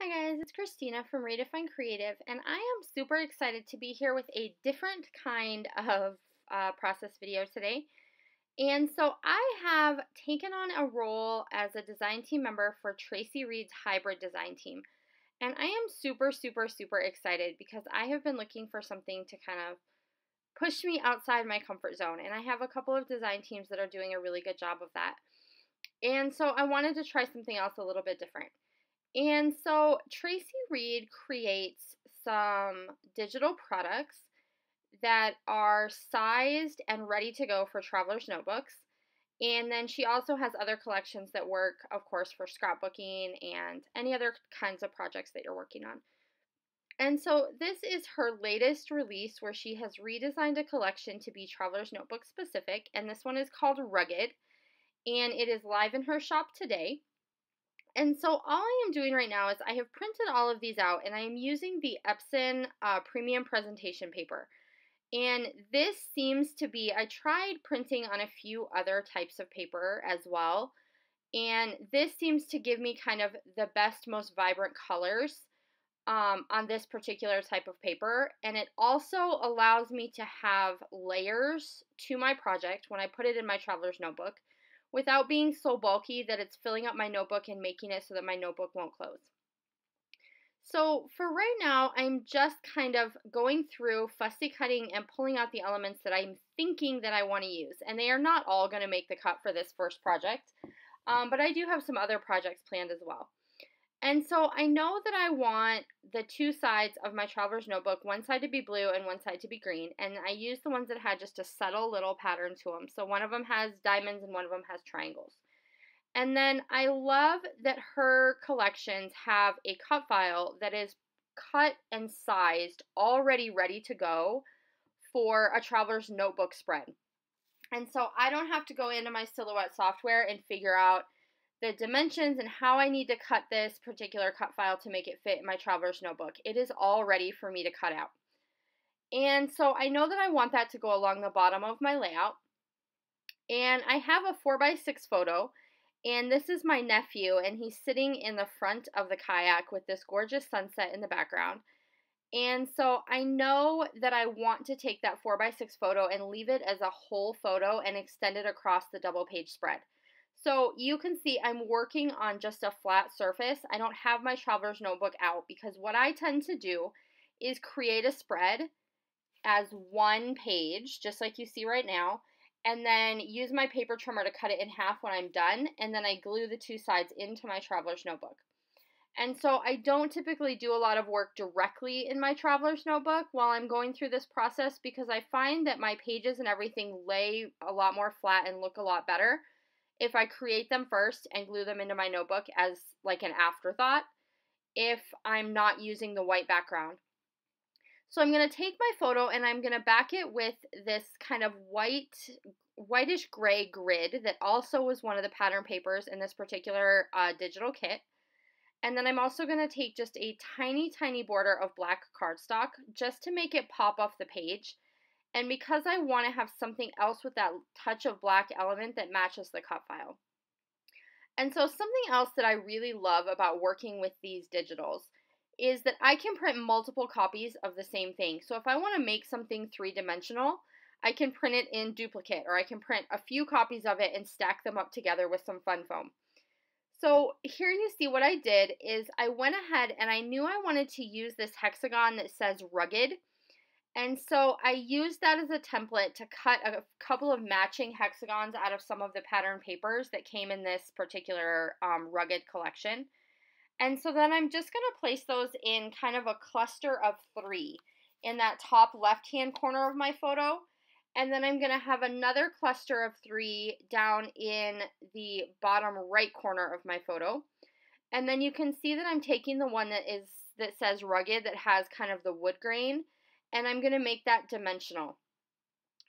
Hi guys, it's Christina from Redefine Creative, and I am super excited to be here with a different kind of process video today. And so I have taken on a role as a design team member for Traci Reed's hybrid design team. And I am super excited because I have been looking for something to kind of push me outside my comfort zone. And I have a couple of design teams that are doing a really good job of that. And so I wanted to try something else a little bit different. And so Traci Reed creates some digital products that are sized and ready to go for traveler's notebooks. And then she also has other collections that work, of course, for scrapbooking and any other kinds of projects that you're working on. And so this is her latest release where she has redesigned a collection to be traveler's notebook specific. And this one is called Rugged. And it is live in her shop today. And so all I am doing right now is I have printed all of these out and I am using the Epson premium presentation paper. And this seems to be, I tried printing on a few other types of paper as well. And this seems to give me kind of the best, most vibrant colors on this particular type of paper. And it also allows me to have layers to my project when I put it in my traveler's notebook, without being so bulky that it's filling up my notebook and making it so that my notebook won't close. So for right now, I'm just kind of going through, fussy cutting, and pulling out the elements that I'm thinking that I want to use. And they are not all going to make the cut for this first project, but I do have some other projects planned as well. And so I know that I want the two sides of my traveler's notebook, one side to be blue and one side to be green. And I used the ones that had just a subtle little pattern to them. So one of them has diamonds and one of them has triangles. And then I love that her collections have a cut file that is cut and sized, already ready to go for a traveler's notebook spread. And so I don't have to go into my Silhouette software and figure out the dimensions and how I need to cut this particular cut file to make it fit in my traveler's notebook. It is all ready for me to cut out. And so I know that I want that to go along the bottom of my layout. And I have a 4x6 photo, and this is my nephew, and he's sitting in the front of the kayak with this gorgeous sunset in the background. And so I know that I want to take that 4x6 photo and leave it as a whole photo and extend it across the double page spread. So you can see I'm working on just a flat surface. I don't have my traveler's notebook out because what I tend to do is create a spread as one page, just like you see right now, and then use my paper trimmer to cut it in half when I'm done, and then I glue the two sides into my traveler's notebook. And so I don't typically do a lot of work directly in my traveler's notebook while I'm going through this process because I find that my pages and everything lay a lot more flat and look a lot better if I create them first and glue them into my notebook as like an afterthought if I'm not using the white background. So I'm going to take my photo and I'm going to back it with this kind of whitish gray grid that also was one of the pattern papers in this particular digital kit. And then I'm also going to take just a tiny border of black cardstock just to make it pop off the page. And because I want to have something else with that touch of black element that matches the cut file. And so something else that I really love about working with these digitals is that I can print multiple copies of the same thing. So if I want to make something three-dimensional, I can print it in duplicate, or I can print a few copies of it and stack them up together with some fun foam. So here you see what I did is I went ahead and I knew I wanted to use this hexagon that says Rugged. And so I used that as a template to cut a couple of matching hexagons out of some of the pattern papers that came in this particular Rugged collection. And so then I'm just going to place those in kind of a cluster of 3 in that top left-hand corner of my photo. And then I'm going to have another cluster of 3 down in the bottom right corner of my photo. And then you can see that I'm taking the one that says Rugged that has kind of the wood grain, and I'm going to make that dimensional.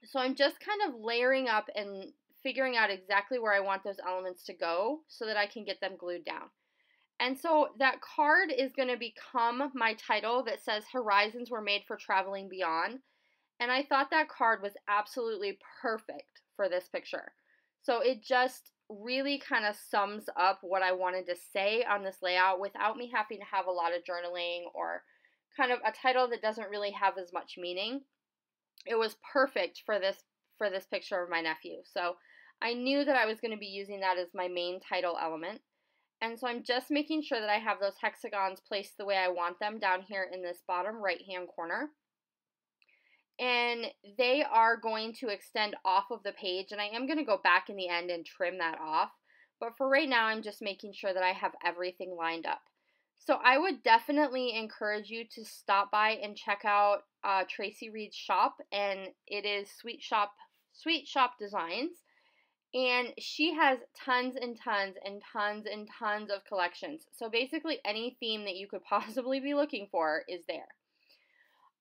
So I'm just kind of layering up and figuring out exactly where I want those elements to go so that I can get them glued down. And so that card is going to become my title that says Horizons Were Made for Traveling Beyond. And I thought that card was absolutely perfect for this picture. So it just really kind of sums up what I wanted to say on this layout without me having to have a lot of journaling or kind of a title that doesn't really have as much meaning. It was perfect for this picture of my nephew. So I knew that I was going to be using that as my main title element. And so I'm just making sure that I have those hexagons placed the way I want them down here in this bottom right hand corner. And they are going to extend off of the page, and I am going to go back in the end and trim that off. But for right now, I'm just making sure that I have everything lined up. So I would definitely encourage you to stop by and check out Traci Reed's shop, and it is Sweet Shop Designs. And she has tons and tons and tons and tons of collections. So basically any theme that you could possibly be looking for is there.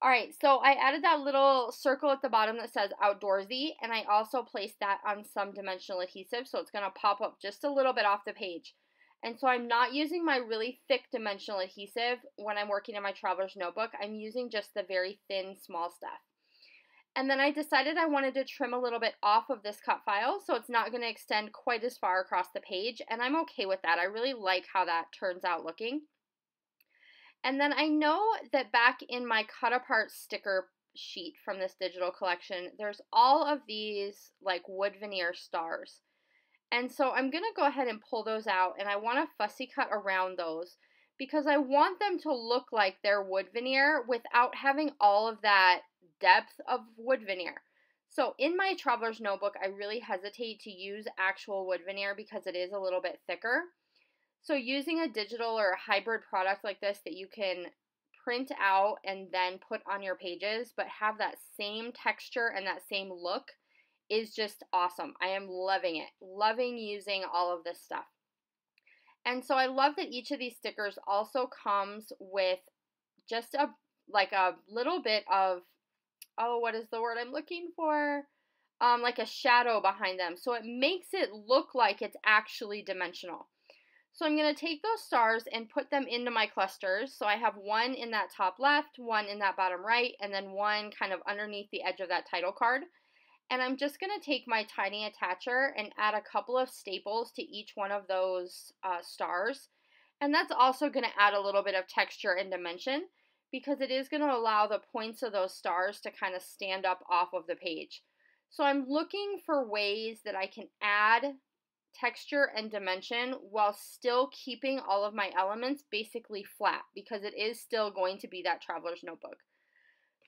Alright, so I added that little circle at the bottom that says outdoorsy, and I also placed that on some dimensional adhesive, so it's going to pop up just a little bit off the page. And so I'm not using my really thick dimensional adhesive when I'm working in my traveler's notebook. I'm using just the very thin, small stuff. And then I decided I wanted to trim a little bit off of this cut file, so it's not going to extend quite as far across the page, and I'm okay with that. I really like how that turns out looking. And then I know that back in my cut apart sticker sheet from this digital collection, there's all of these like wood veneer stars. And so I'm going to go ahead and pull those out, and I want to fussy cut around those because I want them to look like they're wood veneer without having all of that depth of wood veneer. So in my traveler's notebook, I really hesitate to use actual wood veneer because it is a little bit thicker. So using a digital or a hybrid product like this that you can print out and then put on your pages but have that same texture and that same look is just awesome. I am loving it. Loving using all of this stuff. And so I love that each of these stickers also comes with just a little bit of, oh, what is the word I'm looking for? Like a shadow behind them. So it makes it look like it's actually dimensional. So I'm going to take those stars and put them into my clusters. So I have one in that top left, one in that bottom right, and then one kind of underneath the edge of that title card. And I'm just going to take my tiny attacher and add a couple of staples to each one of those stars. And that's also going to add a little bit of texture and dimension because it is going to allow the points of those stars to kind of stand up off of the page. So I'm looking for ways that I can add texture and dimension while still keeping all of my elements basically flat because it is still going to be that traveler's notebook.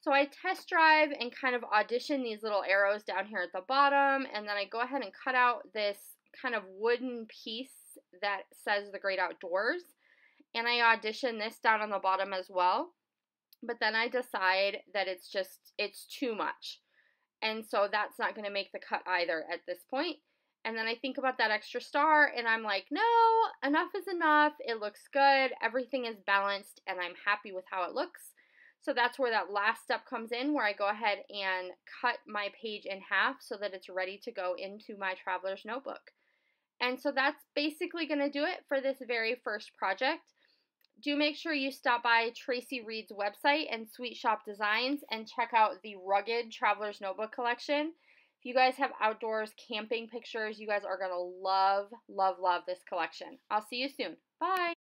So I test drive and kind of audition these little arrows down here at the bottom, and then I go ahead and cut out this kind of wooden piece that says the Great Outdoors, and I audition this down on the bottom as well, but then I decide that it's too much, and so that's not going to make the cut either at this point. And then I think about that extra star and I'm like, no, enough is enough. It looks good. Everything is balanced and I'm happy with how it looks. So that's where that last step comes in, where I go ahead and cut my page in half so that it's ready to go into my traveler's notebook. And so that's basically going to do it for this very first project. Do make sure you stop by Traci Reed's website and Sweet Shop Designs and check out the Rugged Traveler's Notebook collection. If you guys have outdoors camping pictures, you guys are going to love, love, love this collection. I'll see you soon. Bye.